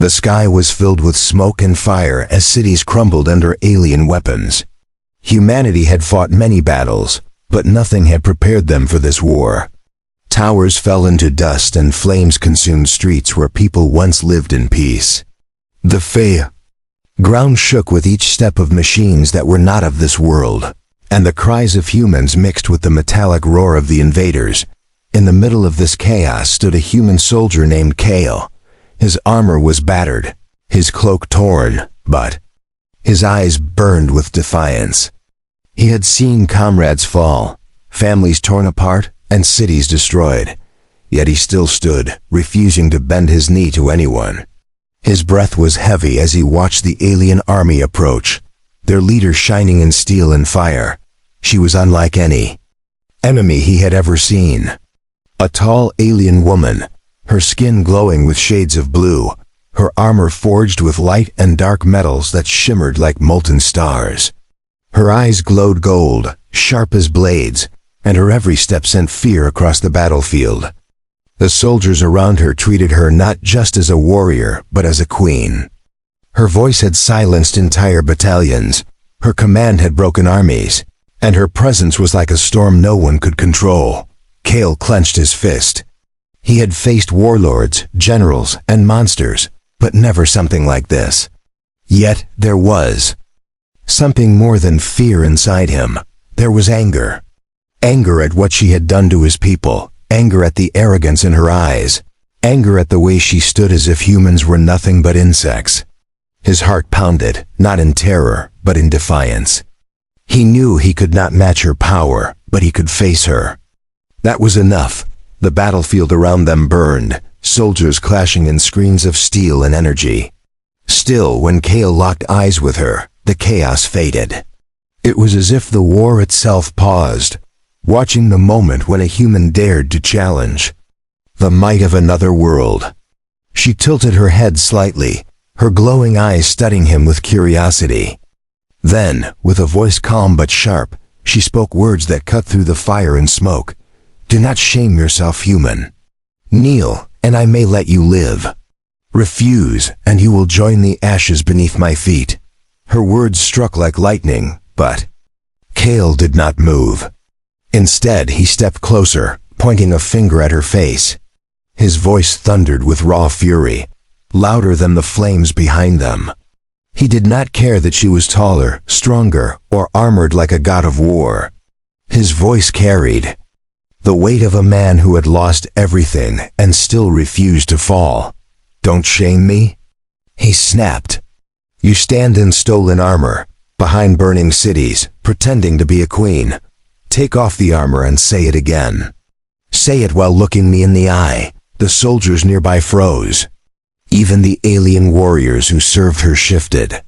The sky was filled with smoke and fire as cities crumbled under alien weapons. Humanity had fought many battles, but nothing had prepared them for this war. Towers fell into dust and flames consumed streets where people once lived in peace. The ground shook with each step of machines that were not of this world, and the cries of humans mixed with the metallic roar of the invaders. In the middle of this chaos stood a human soldier named Kale. His armor was battered, his cloak torn, but his eyes burned with defiance. He had seen comrades fall, families torn apart, and cities destroyed. Yet he still stood, refusing to bend his knee to anyone. His breath was heavy as he watched the alien army approach, their leader shining in steel and fire. She was unlike any enemy he had ever seen. A tall alien woman, her skin glowing with shades of blue, her armor forged with light and dark metals that shimmered like molten stars. Her eyes glowed gold, sharp as blades, and her every step sent fear across the battlefield. The soldiers around her treated her not just as a warrior, but as a queen. Her voice had silenced entire battalions, her command had broken armies, and her presence was like a storm no one could control. Kale clenched his fist. He had faced warlords, generals, and monsters, but never something like this. Yet there was something more than fear inside him. There was anger. Anger at what she had done to his people, anger at the arrogance in her eyes, anger at the way she stood as if humans were nothing but insects. His heart pounded, not in terror, but in defiance. He knew he could not match her power, but he could face her. That was enough. The battlefield around them burned, soldiers clashing in screens of steel and energy. Still, when Kale locked eyes with her, the chaos faded. It was as if the war itself paused, watching the moment when a human dared to challenge the might of another world. She tilted her head slightly, her glowing eyes studying him with curiosity. Then, with a voice calm but sharp, she spoke words that cut through the fire and smoke. "Do not shame yourself, human. Kneel, and I may let you live. Refuse, and you will join the ashes beneath my feet." Her words struck like lightning, but Kale did not move. Instead, he stepped closer, pointing a finger at her face. His voice thundered with raw fury, louder than the flames behind them. He did not care that she was taller, stronger, or armored like a god of war. His voice carried the weight of a man who had lost everything and still refused to fall. "Don't shame me," he snapped. "You stand in stolen armor, behind burning cities, pretending to be a queen. Take off the armor and say it again. Say it while looking me in the eye." The soldiers nearby froze. Even the alien warriors who served her shifted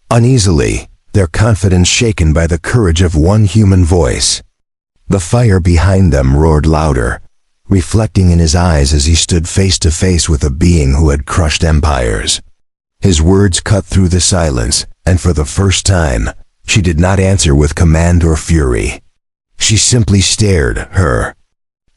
uneasily, their confidence shaken by the courage of one human voice. The fire behind them roared louder, reflecting in his eyes as he stood face to face with a being who had crushed empires. His words cut through the silence, and for the first time, she did not answer with command or fury. She simply stared, her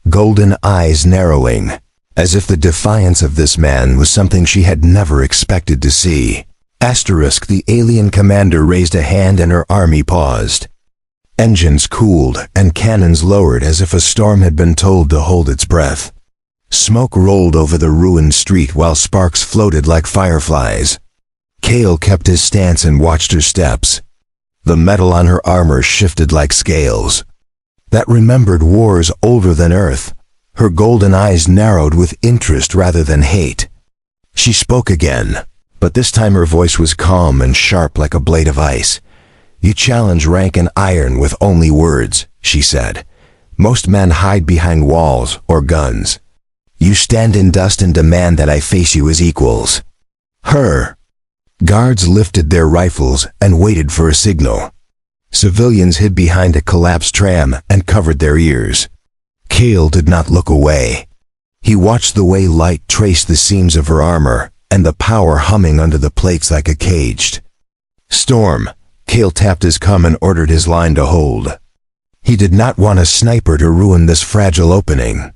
golden eyes narrowing, as if the defiance of this man was something she had never expected to see. The alien commander raised a hand and her army paused. Engines cooled and cannons lowered as if a storm had been told to hold its breath. Smoke rolled over the ruined street while sparks floated like fireflies. Kale kept his stance and watched her steps. The metal on her armor shifted like scales that remembered wars older than Earth. Her golden eyes narrowed with interest rather than hate. She spoke again, but this time her voice was calm and sharp like a blade of ice. "You challenge rank and iron with only words," she said. "Most men hide behind walls or guns. You stand in dust and demand that I face you as equals." Her guards lifted their rifles and waited for a signal. Civilians hid behind a collapsed tram and covered their ears. Kale did not look away. He watched the way light traced the seams of her armor, and the power humming under the plates like a caged storm. Kale tapped his cum and ordered his line to hold. He did not want a sniper to ruin this fragile opening.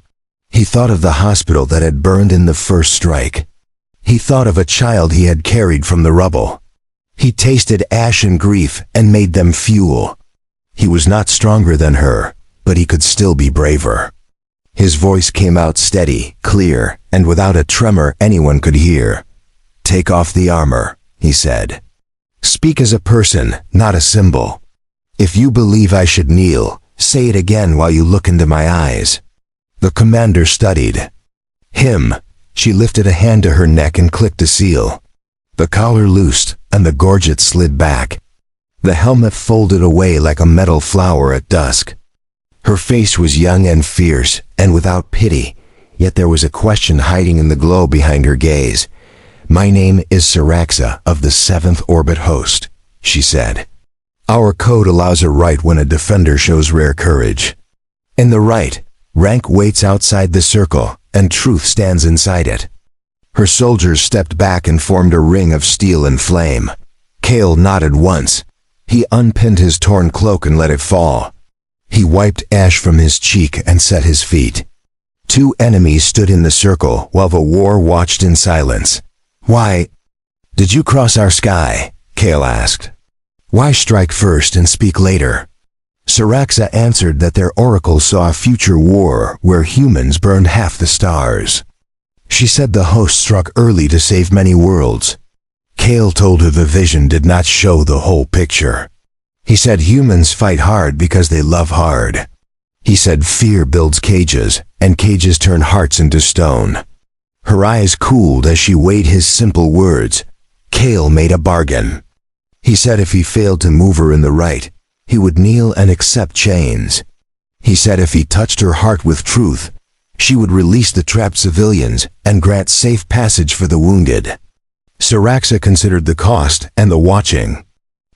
He thought of the hospital that had burned in the first strike. He thought of a child he had carried from the rubble. He tasted ash and grief and made them fuel. He was not stronger than her, but he could still be braver. His voice came out steady, clear, and without a tremor anyone could hear. "Take off the armor," he said. "Speak as a person, not a symbol. If you believe I should kneel, say it again while you look into my eyes." The commander studied. "Him." She lifted a hand to her neck and clicked a seal. The collar loosed, and the gorget slid back. The helmet folded away like a metal flower at dusk. Her face was young and fierce, and without pity, yet there was a question hiding in the glow behind her gaze. "My name is Siraxa of the 7th Orbit Host," she said. "Our code allows a right when a defender shows rare courage. In the right, rank waits outside the circle, and truth stands inside it." Her soldiers stepped back and formed a ring of steel and flame. Kale nodded once. He unpinned his torn cloak and let it fall. He wiped ash from his cheek and set his feet. 2 enemies stood in the circle while the war watched in silence. "Why did you cross our sky?" Kale asked. "Why strike first and speak later?" Siraxa answered that their oracle saw a future war where humans burned half the stars. She said the host struck early to save many worlds. Kale told her the vision did not show the whole picture. He said humans fight hard because they love hard. He said fear builds cages, and cages turn hearts into stone. Her eyes cooled as she weighed his simple words. Kale made a bargain. He said if he failed to move her in the right, he would kneel and accept chains. He said if he touched her heart with truth, she would release the trapped civilians and grant safe passage for the wounded. Siraxa considered the cost and the watching.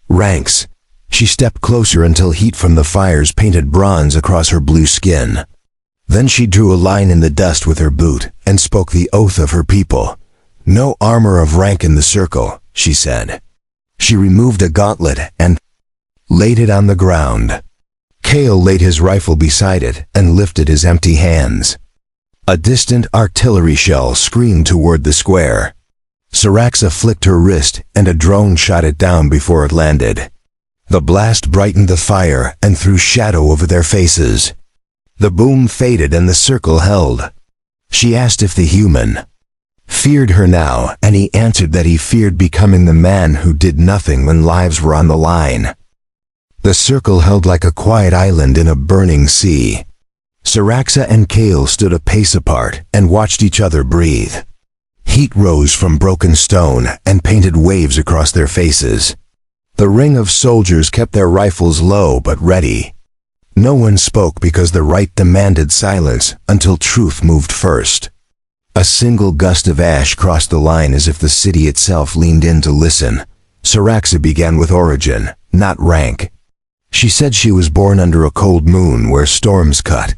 Ranks. She stepped closer until heat from the fires painted bronze across her blue skin. Then she drew a line in the dust with her boot and spoke the oath of her people. "No armor of rank in the circle," she said. She removed a gauntlet and laid it on the ground. Kale laid his rifle beside it and lifted his empty hands. A distant artillery shell screamed toward the square. Siraxa flicked her wrist and a drone shot it down before it landed. The blast brightened the fire and threw shadow over their faces. The boom faded and the circle held. She asked if the human feared her now, and he answered that he feared becoming the man who did nothing when lives were on the line. The circle held like a quiet island in a burning sea. Siraxa and Kale stood a pace apart and watched each other breathe. Heat rose from broken stone and painted waves across their faces. The ring of soldiers kept their rifles low but ready. No one spoke because the right demanded silence until truth moved first. A single gust of ash crossed the line as if the city itself leaned in to listen. Siraxa began with origin, not rank. She said she was born under a cold moon where storms cut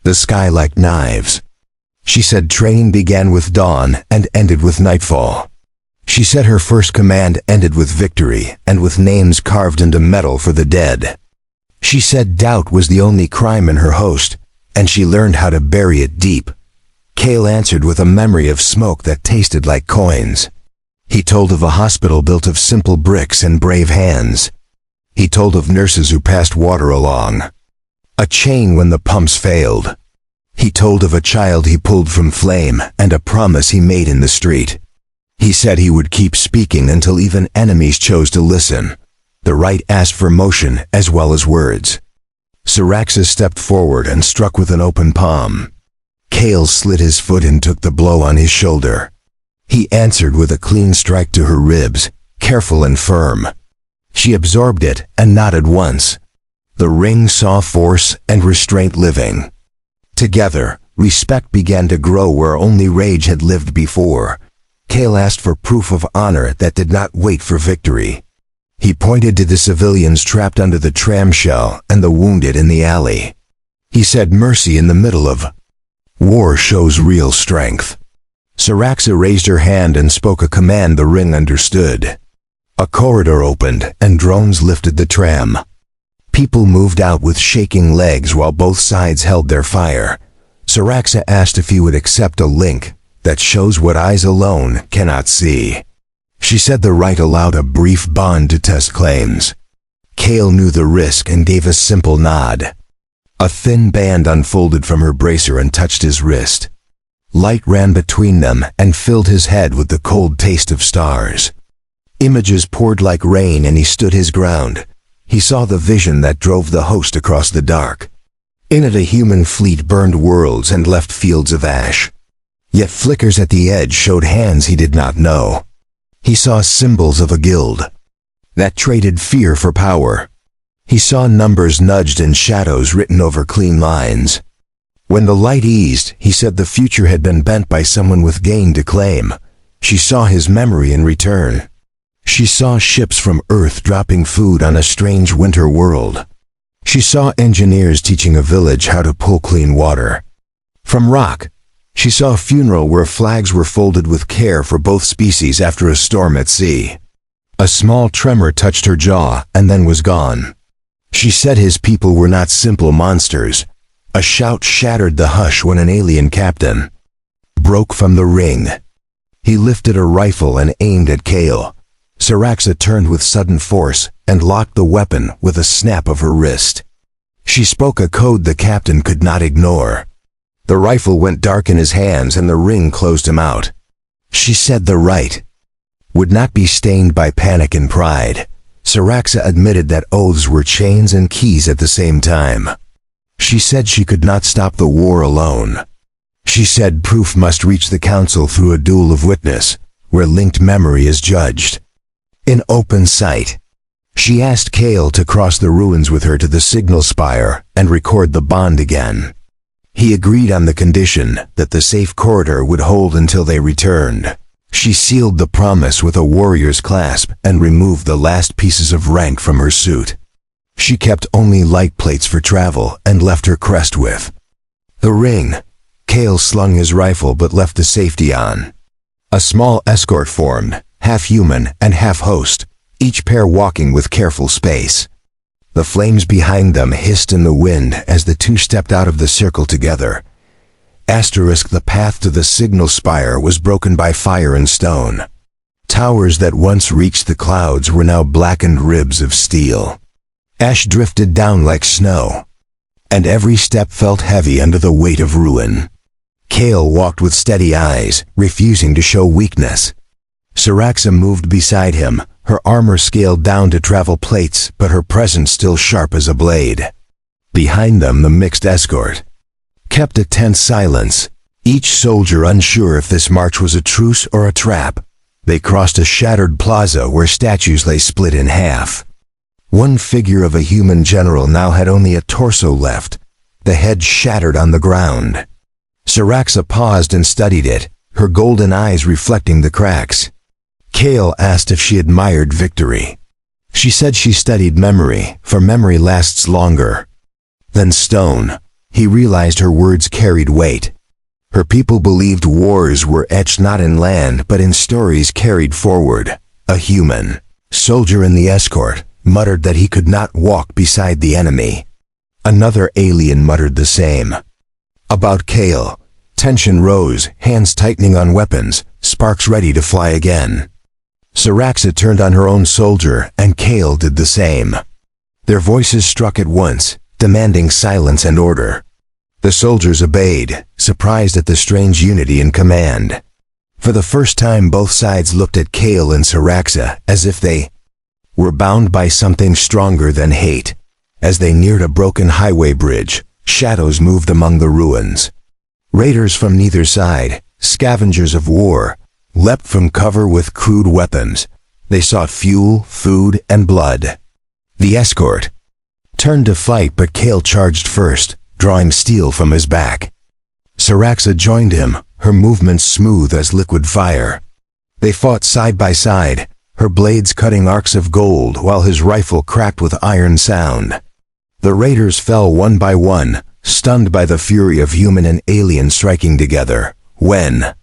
the sky like knives. She said training began with dawn and ended with nightfall. She said her first command ended with victory and with names carved into metal for the dead. She said doubt was the only crime in her host, and she learned how to bury it deep. Kale answered with a memory of smoke that tasted like coins. He told of a hospital built of simple bricks and brave hands. He told of nurses who passed water along a chain when the pumps failed. He told of a child he pulled from flame and a promise he made in the street. He said he would keep speaking until even enemies chose to listen. The right asked for motion as well as words. Siraxa stepped forward and struck with an open palm. Kale slid his foot and took the blow on his shoulder. He answered with a clean strike to her ribs, careful and firm. She absorbed it and nodded once. The ring saw force and restraint living. Together, respect began to grow where only rage had lived before. Kale asked for proof of honor that did not wait for victory. He pointed to the civilians trapped under the tram shell and the wounded in the alley. He said mercy in the middle of war shows real strength. Siraxa raised her hand and spoke a command the ring understood. A corridor opened and drones lifted the tram. People moved out with shaking legs while both sides held their fire. Siraxa asked if he would accept a link, that shows what eyes alone cannot see." She said the right allowed a brief bond to test claims. Kale knew the risk and gave a simple nod. A thin band unfolded from her bracer and touched his wrist. Light ran between them and filled his head with the cold taste of stars. Images poured like rain and he stood his ground. He saw the vision that drove the host across the dark. In it a human fleet burned worlds and left fields of ash. Yet flickers at the edge showed hands he did not know. He saw symbols of a guild that traded fear for power. He saw numbers nudged and shadows written over clean lines. When the light eased, he said the future had been bent by someone with gain to claim. She saw his memory in return. She saw ships from Earth dropping food on a strange winter world. She saw engineers teaching a village how to pull clean water. From rock, she saw a funeral where flags were folded with care for both species after a storm at sea. A small tremor touched her jaw and then was gone. She said his people were not simple monsters. A shout shattered the hush when an alien captain broke from the ring. He lifted a rifle and aimed at Kale. Saraxa turned with sudden force and locked the weapon with a snap of her wrist. She spoke a code the captain could not ignore. The rifle went dark in his hands and the ring closed him out. She said the right would not be stained by panic and pride. Saraxa admitted that oaths were chains and keys at the same time. She said she could not stop the war alone. She said proof must reach the council through a duel of witness, where linked memory is judged. In open sight, she asked Kale to cross the ruins with her to the signal spire and record the bond again. He agreed on the condition that the safe corridor would hold until they returned. She sealed the promise with a warrior's clasp and removed the last pieces of rank from her suit. She kept only light plates for travel and left her crest with the ring. Kale slung his rifle but left the safety on. A small escort formed, half human and half host, each pair walking with careful space. The flames behind them hissed in the wind as the two stepped out of the circle together. The path to the signal spire was broken by fire and stone. Towers that once reached the clouds were now blackened ribs of steel. Ash drifted down like snow, and every step felt heavy under the weight of ruin. Kale walked with steady eyes, refusing to show weakness. Saraxa moved beside him, her armor scaled down to travel plates, but her presence still sharp as a blade. Behind them, the mixed escort kept a tense silence, each soldier unsure if this march was a truce or a trap. They crossed a shattered plaza where statues lay split in half. One figure of a human general now had only a torso left, the head shattered on the ground. Saraxa paused and studied it, her golden eyes reflecting the cracks. Kale asked if she admired victory. She said she studied memory, for memory lasts longer than stone. He realized her words carried weight. Her people believed wars were etched not in land but in stories carried forward. A human soldier in the escort muttered that he could not walk beside the enemy. Another alien muttered the same. About Kale, tension rose, hands tightening on weapons, sparks ready to fly again. Saraxa turned on her own soldier, and Kale did the same. Their voices struck at once, demanding silence and order. The soldiers obeyed, surprised at the strange unity in command. For the first time both sides looked at Kale and Saraxa as if they were bound by something stronger than hate. As they neared a broken highway bridge, shadows moved among the ruins. Raiders from neither side, scavengers of war, leapt from cover with crude weapons. They sought fuel, food, and blood. The escort turned to fight, but Kale charged first, drawing steel from his back. Saraxa joined him, her movements smooth as liquid fire. They fought side by side, her blades cutting arcs of gold while his rifle cracked with iron sound. The raiders fell one by one, stunned by the fury of human and alien striking together. When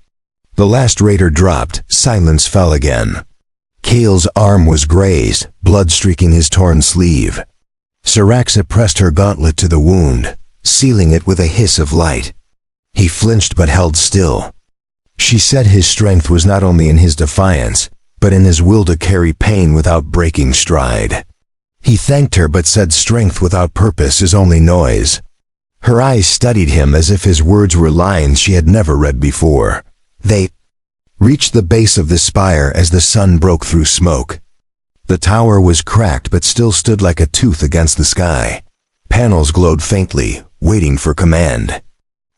the last raider dropped, silence fell again. Kale's arm was grazed, blood streaking his torn sleeve. Saraxa pressed her gauntlet to the wound, sealing it with a hiss of light. He flinched but held still. She said his strength was not only in his defiance, but in his will to carry pain without breaking stride. He thanked her but said strength without purpose is only noise. Her eyes studied him as if his words were lines she had never read before. They reached the base of the spire as the sun broke through smoke. The tower was cracked but still stood like a tooth against the sky. Panels glowed faintly, waiting for command.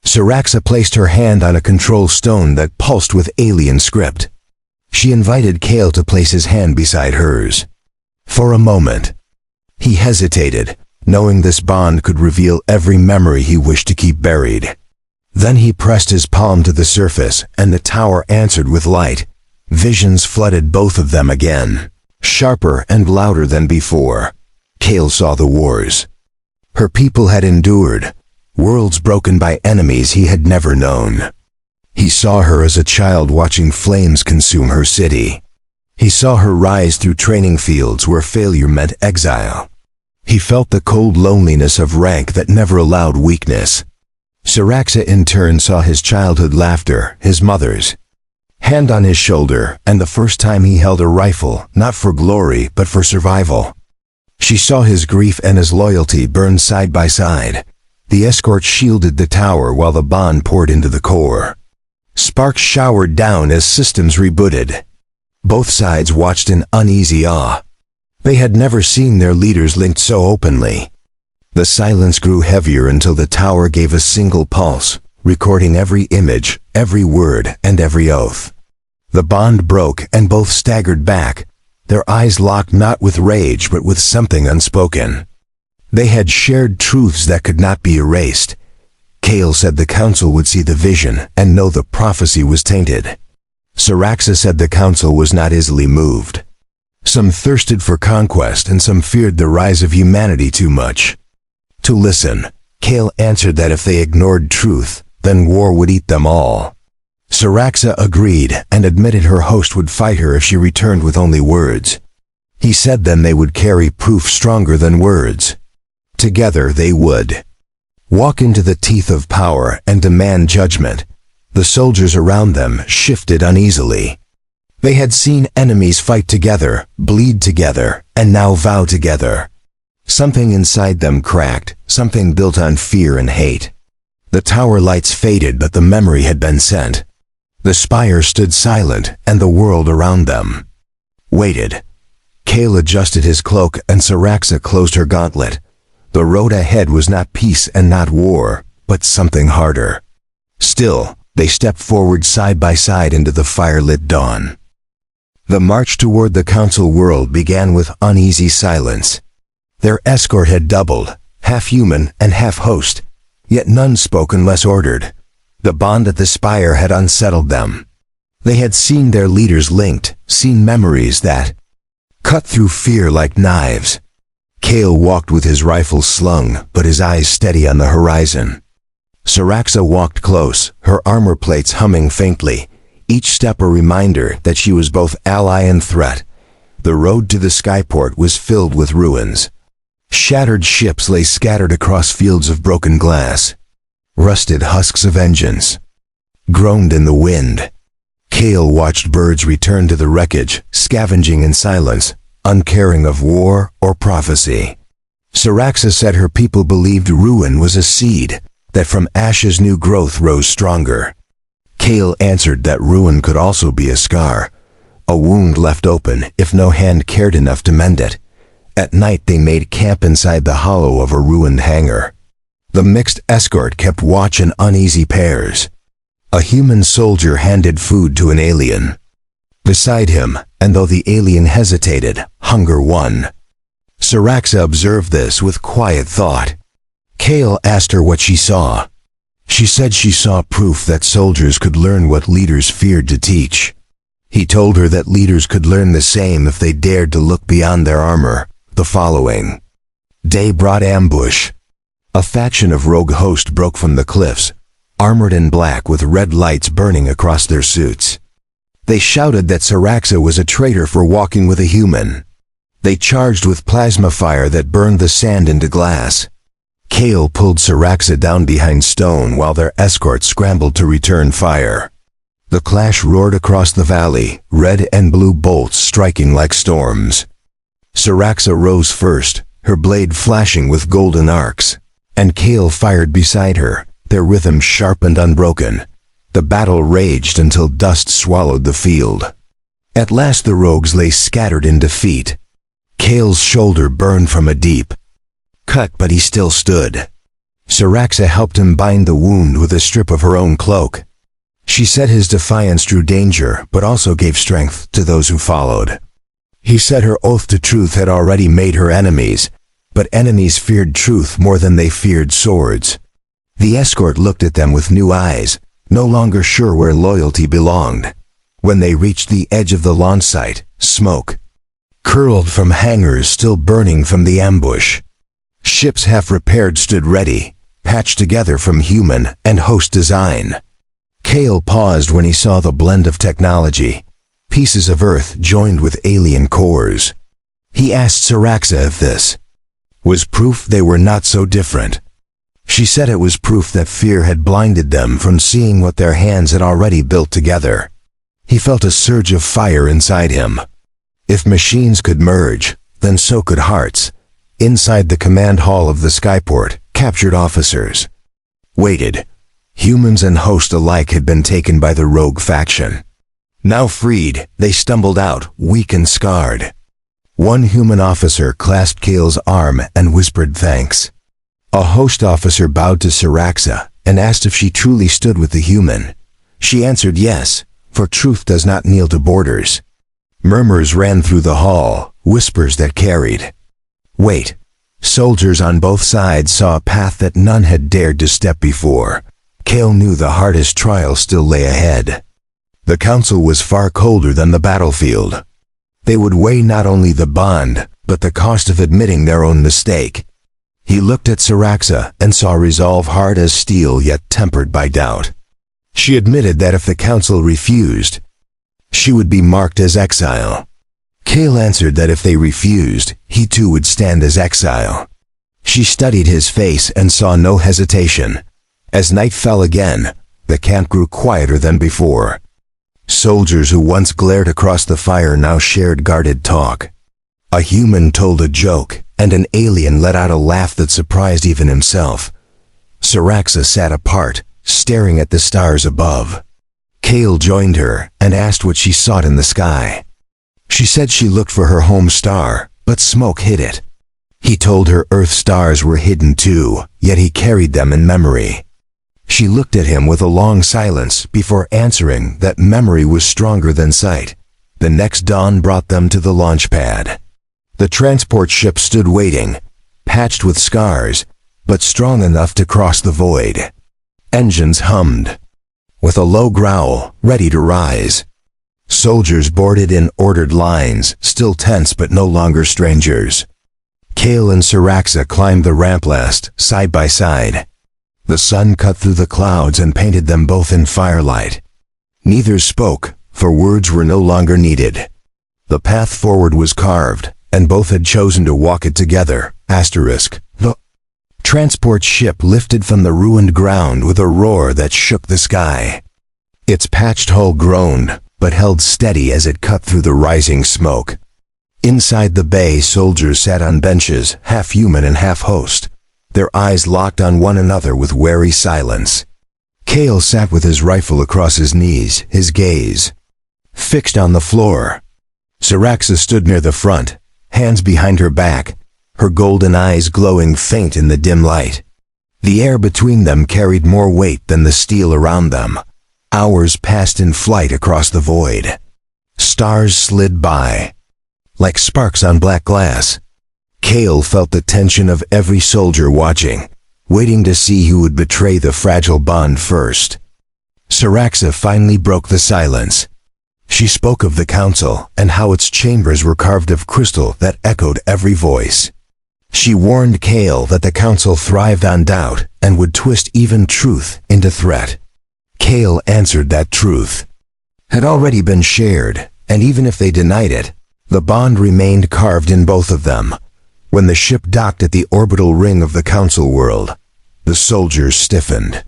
Siraxa placed her hand on a control stone that pulsed with alien script. She invited Kale to place his hand beside hers. For a moment, he hesitated, knowing this bond could reveal every memory he wished to keep buried. Then he pressed his palm to the surface, and the tower answered with light. Visions flooded both of them again, sharper and louder than before. Kale saw the wars her people had endured, worlds broken by enemies he had never known. He saw her as a child watching flames consume her city. He saw her rise through training fields where failure meant exile. He felt the cold loneliness of rank that never allowed weakness. Siraxa in turn saw his childhood laughter, his mother's hand on his shoulder, and the first time he held a rifle, not for glory but for survival. She saw his grief and his loyalty burn side by side. The escort shielded the tower while the bond poured into the core. Sparks showered down as systems rebooted. Both sides watched in uneasy awe. They had never seen their leaders linked so openly. The silence grew heavier until the tower gave a single pulse, recording every image, every word, and every oath. The bond broke and both staggered back, their eyes locked not with rage but with something unspoken. They had shared truths that could not be erased. Kale said the council would see the vision and know the prophecy was tainted. Siraxa said the council was not easily moved. Some thirsted for conquest and some feared the rise of humanity too much to listen. Kale answered that if they ignored truth, then war would eat them all. Siraxa agreed and admitted her host would fight her if she returned with only words. He said then they would carry proof stronger than words. Together they would walk into the teeth of power and demand judgment. The soldiers around them shifted uneasily. They had seen enemies fight together, bleed together, and now vow together. Something inside them cracked, something built on fear and hate. The tower lights faded, but the memory had been sent. The spire stood silent, and the world around them waited. Kale adjusted his cloak, and Siraxa closed her gauntlet. The road ahead was not peace and not war, but something harder. Still, they stepped forward side by side into the fire-lit dawn. The march toward the council world began with uneasy silence. Their escort had doubled, half human and half host, yet none spoke unless ordered. The bond at the spire had unsettled them. They had seen their leaders linked, seen memories that cut through fear like knives. Kale walked with his rifle slung, but his eyes steady on the horizon. Siraxa walked close, her armor plates humming faintly, each step a reminder that she was both ally and threat. The road to the skyport was filled with ruins. Shattered ships lay scattered across fields of broken glass. Rusted husks of engines groaned in the wind. Kale watched birds return to the wreckage, scavenging in silence, uncaring of war or prophecy. Siraxa said her people believed ruin was a seed, that from ashes new growth rose stronger. Kale answered that ruin could also be a scar, a wound left open if no hand cared enough to mend it. At night they made camp inside the hollow of a ruined hangar. The mixed escort kept watch in uneasy pairs. A human soldier handed food to an alien. Beside him, and though the alien hesitated, hunger won. Siraxa observed this with quiet thought. Kale asked her what she saw. She said she saw proof that soldiers could learn what leaders feared to teach. He told her that leaders could learn the same if they dared to look beyond their armor. The following day brought ambush. A faction of rogue hosts broke from the cliffs, armored in black with red lights burning across their suits. They shouted that Siraxa was a traitor for walking with a human. They charged with plasma fire that burned the sand into glass. Kale pulled Siraxa down behind stone while their escort scrambled to return fire. The clash roared across the valley, red and blue bolts striking like storms. Siraxa rose first, her blade flashing with golden arcs, and Kale fired beside her, their rhythm sharp and unbroken. The battle raged until dust swallowed the field. At last the rogues lay scattered in defeat. Kale's shoulder burned from a deep cut, but he still stood. Siraxa helped him bind the wound with a strip of her own cloak. She said his defiance drew danger, but also gave strength to those who followed. He said her oath to truth had already made her enemies, but enemies feared truth more than they feared swords. The escort looked at them with new eyes, no longer sure where loyalty belonged. When they reached the edge of the launch site, smoke curled from hangars still burning from the ambush. Ships half repaired stood ready, patched together from human and host design. Kale paused when he saw the blend of technology, pieces of Earth joined with alien cores. He asked Siraxa if this was proof they were not so different. She said it was proof that fear had blinded them from seeing what their hands had already built together. He felt a surge of fire inside him. If machines could merge, then so could hearts. Inside the command hall of the skyport, captured officers waited. Humans and host alike had been taken by the rogue faction. Now freed, they stumbled out, weak and scarred. One human officer clasped Kale's arm and whispered thanks. A host officer bowed to Siraxa and asked if she truly stood with the human. She answered yes, for truth does not kneel to borders. Murmurs ran through the hall, whispers that carried weight. Soldiers on both sides saw a path that none had dared to step before. Kale knew the hardest trial still lay ahead. The council was far colder than the battlefield. They would weigh not only the bond, but the cost of admitting their own mistake. He looked at Siraxa and saw resolve hard as steel yet tempered by doubt. She admitted that if the council refused, she would be marked as exile. Kale answered that if they refused, he too would stand as exile. She studied his face and saw no hesitation. As night fell again, the camp grew quieter than before. Soldiers who once glared across the fire now shared guarded talk. A human told a joke, and an alien let out a laugh that surprised even himself. Siraxa sat apart, staring at the stars above. Kale joined her and asked what she sought in the sky. She said she looked for her home star, but smoke hid it. He told her Earth stars were hidden too, yet he carried them in memory. She looked at him with a long silence before answering that memory was stronger than sight. The next dawn brought them to the launch pad. The transport ship stood waiting, patched with scars, but strong enough to cross the void. Engines hummed. With a low growl, ready to rise. Soldiers boarded in ordered lines, still tense but no longer strangers. Kale and Siraxa climbed the ramp last, side by side. The sun cut through the clouds and painted them both in firelight. Neither spoke, for words were no longer needed. The path forward was carved, and both had chosen to walk it together. The transport ship lifted from the ruined ground with a roar that shook the sky. Its patched hull groaned, but held steady as it cut through the rising smoke. Inside the bay, soldiers sat on benches, half human and half host, their eyes locked on one another with wary silence. Kale sat with his rifle across his knees, his gaze fixed on the floor. Siraxa stood near the front, hands behind her back, her golden eyes glowing faint in the dim light. The air between them carried more weight than the steel around them. Hours passed in flight across the void. Stars slid by, like sparks on black glass. Kale felt the tension of every soldier watching, waiting to see who would betray the fragile bond first. Siraxa finally broke the silence. She spoke of the council and how its chambers were carved of crystal that echoed every voice. She warned Kale that the council thrived on doubt and would twist even truth into threat. Kale answered that truth had already been shared, and even if they denied it, the bond remained carved in both of them. When the ship docked at the orbital ring of the council world, the soldiers stiffened.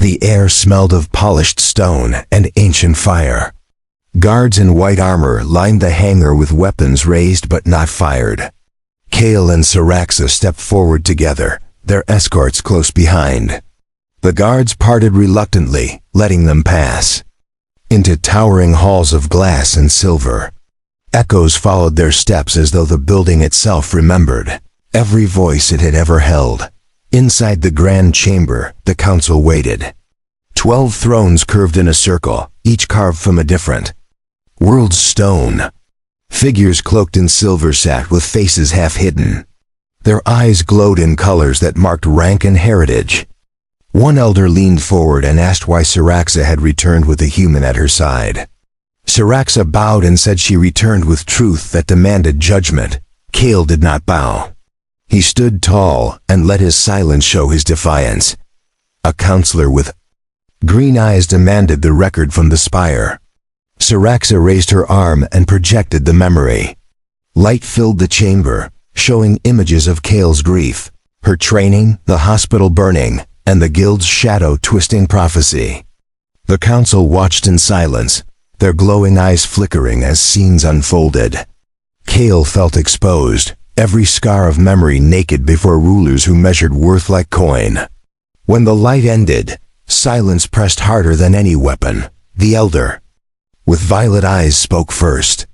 The air smelled of polished stone and ancient fire. Guards in white armor lined the hangar with weapons raised but not fired. Kale and Siraxa stepped forward together, their escorts close behind. The guards parted reluctantly, letting them pass. Into towering halls of glass and silver. Echoes followed their steps as though the building itself remembered every voice it had ever held. Inside the grand chamber, the council waited. 12 thrones curved in a circle, each carved from a different world's stone. Figures cloaked in silver sat with faces half hidden. Their eyes glowed in colors that marked rank and heritage. One elder leaned forward and asked why Siraxa had returned with a human at her side. Siraxa bowed and said she returned with truth that demanded judgment. Kale did not bow. He stood tall and let his silence show his defiance. A counselor with green eyes demanded the record from the spire. Siraxa raised her arm and projected the memory. Light filled the chamber, showing images of Kale's grief, her training, the hospital burning, and the guild's shadow-twisting prophecy. The council watched in silence, their glowing eyes flickering as scenes unfolded. Kale felt exposed, every scar of memory naked before rulers who measured worth like coin. When the light ended, silence pressed harder than any weapon. The elder, with violet eyes, spoke first.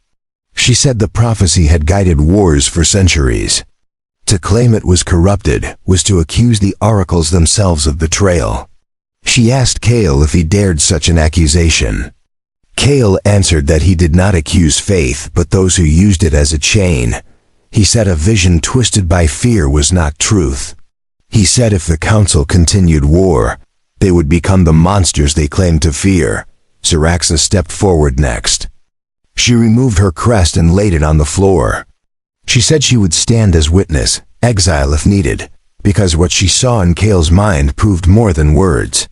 She said the prophecy had guided wars for centuries. To claim it was corrupted was to accuse the oracles themselves of betrayal. She asked Kale if he dared such an accusation. Kale answered that he did not accuse faith but those who used it as a chain. He said a vision twisted by fear was not truth. He said if the council continued war, they would become the monsters they claimed to fear. Siraxa stepped forward next. She removed her crest and laid it on the floor. She said she would stand as witness, exile if needed, because what she saw in Kale's mind proved more than words.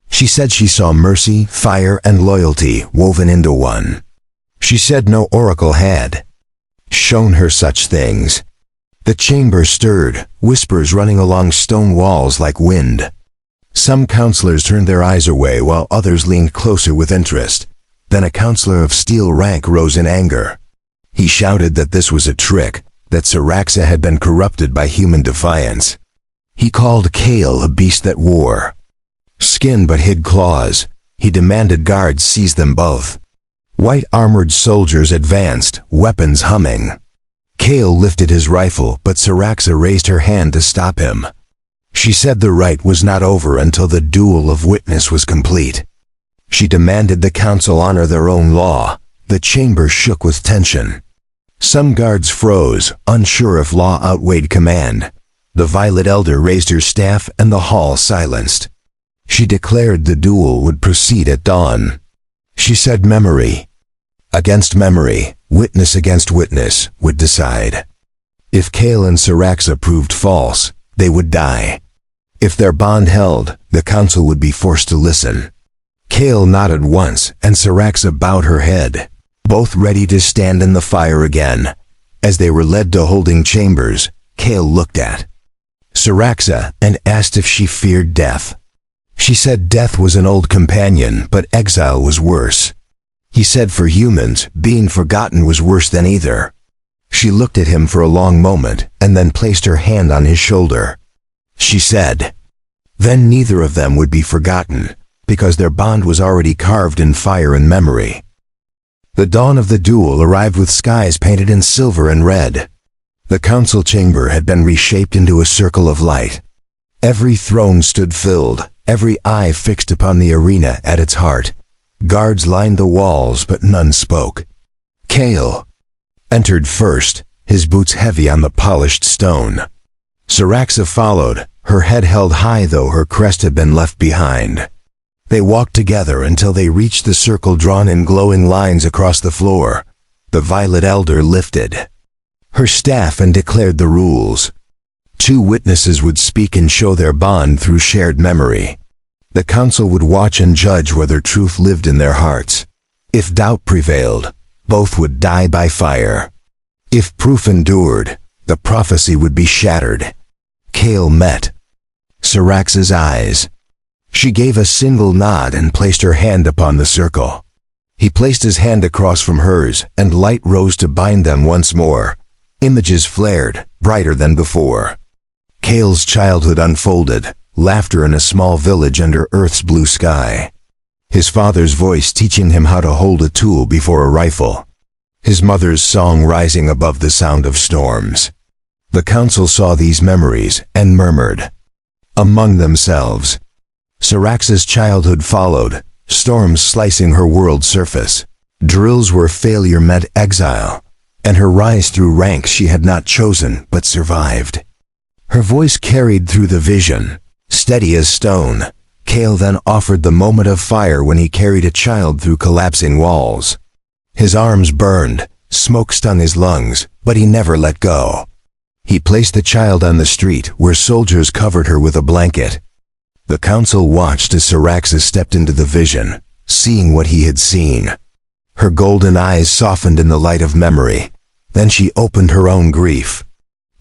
She said she saw mercy, fire, and loyalty woven into one. She said no oracle had shown her such things. The chamber stirred, whispers running along stone walls like wind. Some counselors turned their eyes away while others leaned closer with interest. Then a counselor of steel rank rose in anger. He shouted that this was a trick, that Siraxa had been corrupted by human defiance. He called Kale a beast that wore skin but hid claws. He demanded guards seize them both. White armored soldiers advanced, weapons humming. Kale lifted his rifle, but Siraxa raised her hand to stop him. She said the rite was not over until the duel of witness was complete. She demanded the council honor their own law. The chamber shook with tension. Some guards froze, unsure if law outweighed command. The Violet Elder raised her staff and the hall silenced. She declared the duel would proceed at dawn. She said memory against memory, witness against witness, would decide. If Kale and Siraxa proved false, they would die. If their bond held, the council would be forced to listen. Kale nodded once, and Siraxa bowed her head, both ready to stand in the fire again. As they were led to holding chambers, Kale looked at Siraxa and asked if she feared death. She said death was an old companion, but exile was worse. He said for humans, being forgotten was worse than either. She looked at him for a long moment, and then placed her hand on his shoulder. She said, then neither of them would be forgotten, because their bond was already carved in fire and memory. The dawn of the duel arrived with skies painted in silver and red. The council chamber had been reshaped into a circle of light. Every throne stood filled, every eye fixed upon the arena at its heart. Guards lined the walls, but none spoke. Kale entered first, his boots heavy on the polished stone. Siraxa followed, her head held high though her crest had been left behind. They walked together until they reached the circle drawn in glowing lines across the floor. The Violet Elder lifted her staff and declared the rules. 2 witnesses would speak and show their bond through shared memory. The council would watch and judge whether truth lived in their hearts. If doubt prevailed, both would die by fire. If proof endured, the prophecy would be shattered. Kale met Siraxa's eyes. She gave a single nod and placed her hand upon the circle. He placed his hand across from hers, and light rose to bind them once more. Images flared, brighter than before. Kale's childhood unfolded, laughter in a small village under Earth's blue sky. His father's voice teaching him how to hold a tool before a rifle. His mother's song rising above the sound of storms. The council saw these memories and murmured among themselves. Syrax's childhood followed, storms slicing her world's surface. Drills where failure meant exile, and her rise through ranks she had not chosen but survived. Her voice carried through the vision, steady as stone. Kale then offered the moment of fire when he carried a child through collapsing walls. His arms burned, smoke stung his lungs, but he never let go. He placed the child on the street where soldiers covered her with a blanket. The council watched as Syraxa stepped into the vision, seeing what he had seen. Her golden eyes softened in the light of memory. Then she opened her own grief.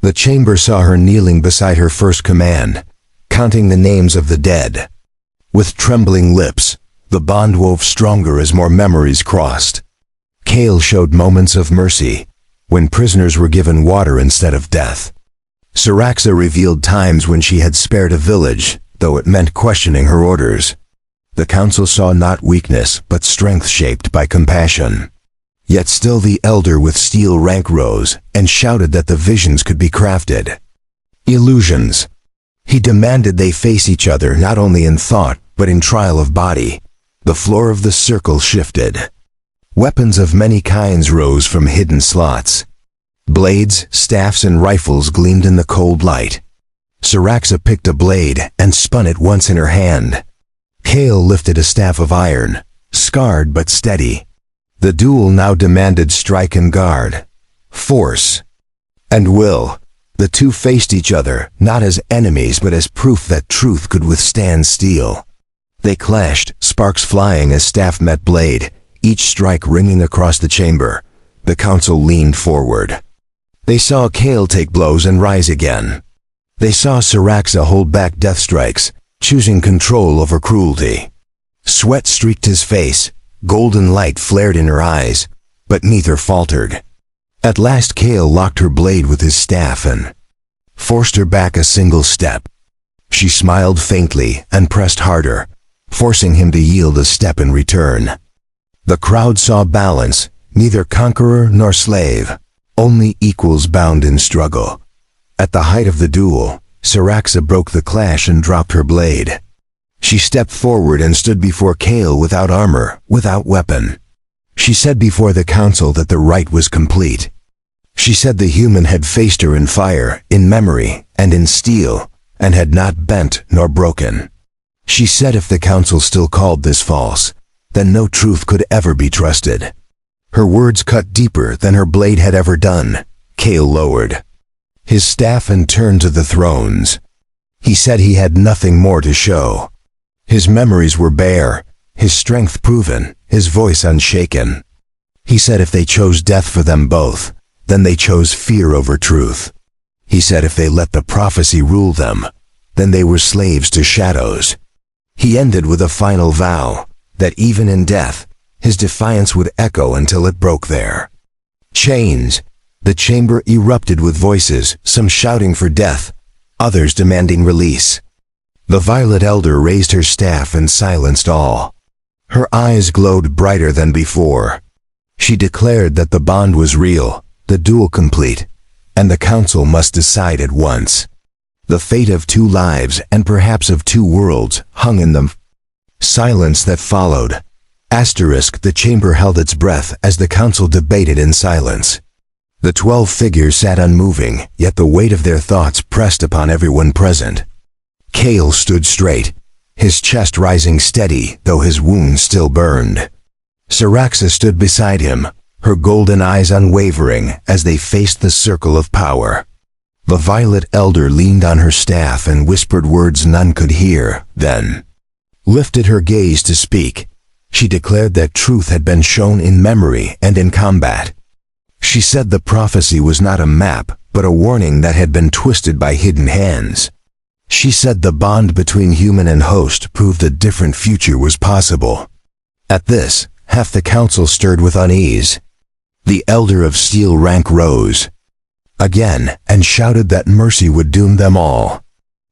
The chamber saw her kneeling beside her first command, counting the names of the dead. With trembling lips, the bond wove stronger as more memories crossed. Kale showed moments of mercy, when prisoners were given water instead of death. Syraxa revealed times when she had spared a village, though it meant questioning her orders. The council saw not weakness, but strength shaped by compassion. Yet still the elder with steel rank rose, and shouted that the visions could be crafted. Illusions. He demanded they face each other not only in thought, but in trial of body. The floor of the circle shifted. Weapons of many kinds rose from hidden slots. Blades, staffs, and rifles gleamed in the cold light. Syraxa picked a blade and spun it once in her hand. Kale lifted a staff of iron, scarred but steady. The duel now demanded strike and guard, force, and will. The two faced each other, not as enemies but as proof that truth could withstand steel. They clashed, sparks flying as staff met blade, each strike ringing across the chamber. The council leaned forward. They saw Kale take blows and rise again. They saw Syraxa hold back death strikes, choosing control over cruelty. Sweat streaked his face, golden light flared in her eyes, but neither faltered. At last Kale locked her blade with his staff and forced her back a single step. She smiled faintly and pressed harder, forcing him to yield a step in return. The crowd saw balance, neither conqueror nor slave, only equals bound in struggle. At the height of the duel, Syraxa broke the clash and dropped her blade. She stepped forward and stood before Kale without armor, without weapon. She said before the council that the right was complete. She said the human had faced her in fire, in memory, and in steel, and had not bent nor broken. She said if the council still called this false, then no truth could ever be trusted. Her words cut deeper than her blade had ever done. Kale lowered his staff and turned to the thrones. He said he had nothing more to show. His memories were bare, his strength proven, his voice unshaken. He said if they chose death for them both, then they chose fear over truth. He said if they let the prophecy rule them, then they were slaves to shadows. He ended with a final vow, that even in death, his defiance would echo until it broke there. Chains. The chamber erupted with voices, some shouting for death, others demanding release. The Violet Elder raised her staff and silenced all. Her eyes glowed brighter than before. She declared that the bond was real, the duel complete, and the council must decide at once. The fate of two lives and perhaps of two worlds hung in the silence that followed. The chamber held its breath as the council debated in silence. The 12 figures sat unmoving, yet the weight of their thoughts pressed upon everyone present. Kale stood straight, his chest rising steady, though his wound still burned. Syraxa stood beside him, her golden eyes unwavering as they faced the circle of power. The Violet Elder leaned on her staff and whispered words none could hear, then lifted her gaze to speak. She declared that truth had been shown in memory and in combat. She said the prophecy was not a map, but a warning that had been twisted by hidden hands. She said the bond between human and host proved a different future was possible. At this, half the council stirred with unease. The Elder of Steel rank rose again and shouted that mercy would doom them all.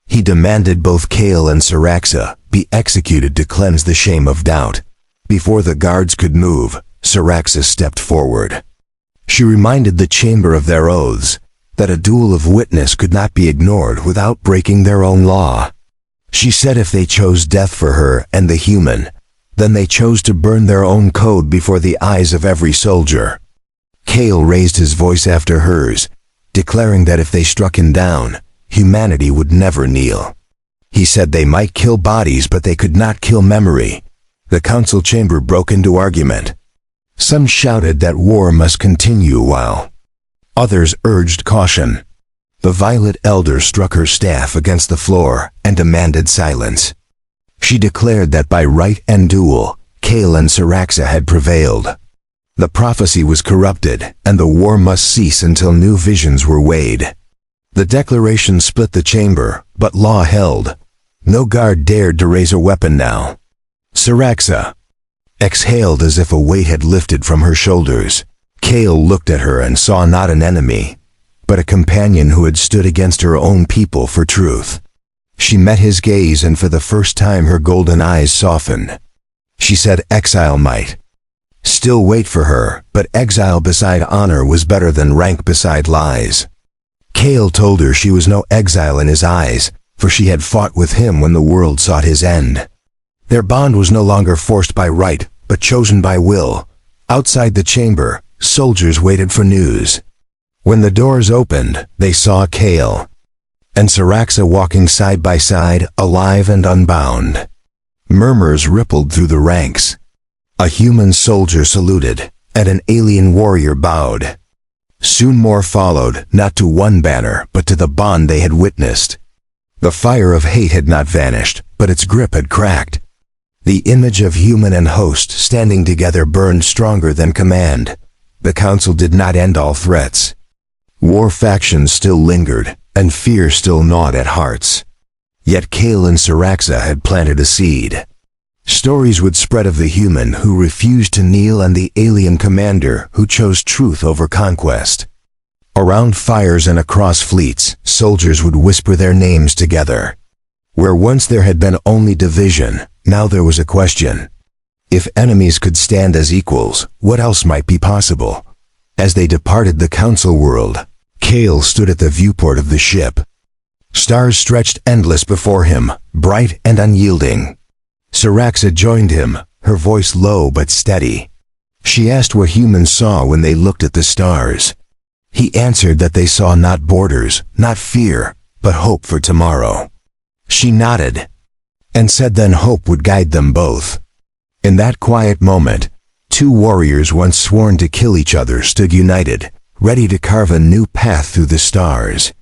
He demanded both Kale and Siraxa be executed to cleanse the shame of doubt. Before the guards could move, Siraxa stepped forward. She reminded the chamber of their oaths, that a duel of witness could not be ignored without breaking their own law. She said if they chose death for her and the human, then they chose to burn their own code before the eyes of every soldier. Kale raised his voice after hers, declaring that if they struck him down, humanity would never kneel. He said they might kill bodies, but they could not kill memory. The council chamber broke into argument. Some shouted that war must continue while others urged caution. The Violet Elder struck her staff against the floor and demanded silence. She declared that by right and duel, Kale and Siraxa had prevailed. The prophecy was corrupted, and the war must cease until new visions were weighed. The declaration split the chamber, but law held. No guard dared to raise a weapon now. Siraxa exhaled as if a weight had lifted from her shoulders. Kale looked at her and saw not an enemy, but a companion who had stood against her own people for truth. She met his gaze, and for the first time her golden eyes softened. She said exile might still wait for her, but exile beside honor was better than rank beside lies. Kale told her she was no exile in his eyes, for she had fought with him when the world sought his end. Their bond was no longer forced by right, but chosen by will. Outside the chamber, soldiers waited for news. When the doors opened, they saw Kale and Siraxa walking side by side, alive and unbound. Murmurs rippled through the ranks. A human soldier saluted, and an alien warrior bowed. Soon more followed, not to one banner, but to the bond they had witnessed. The fire of hate had not vanished, but its grip had cracked. The image of human and host standing together burned stronger than command. The council did not end all threats. War factions still lingered, and fear still gnawed at hearts. Yet Kale and Siraxa had planted a seed. Stories would spread of the human who refused to kneel and the alien commander who chose truth over conquest. Around fires and across fleets, soldiers would whisper their names together. Where once there had been only division, now there was a question. If enemies could stand as equals, what else might be possible? As they departed the council world, Kale stood at the viewport of the ship. Stars stretched endless before him, bright and unyielding. Siraxa joined him, her voice low but steady. She asked what humans saw when they looked at the stars. He answered that they saw not borders, not fear, but hope for tomorrow. She nodded, and said then hope would guide them both. In that quiet moment, two warriors once sworn to kill each other stood united, ready to carve a new path through the stars.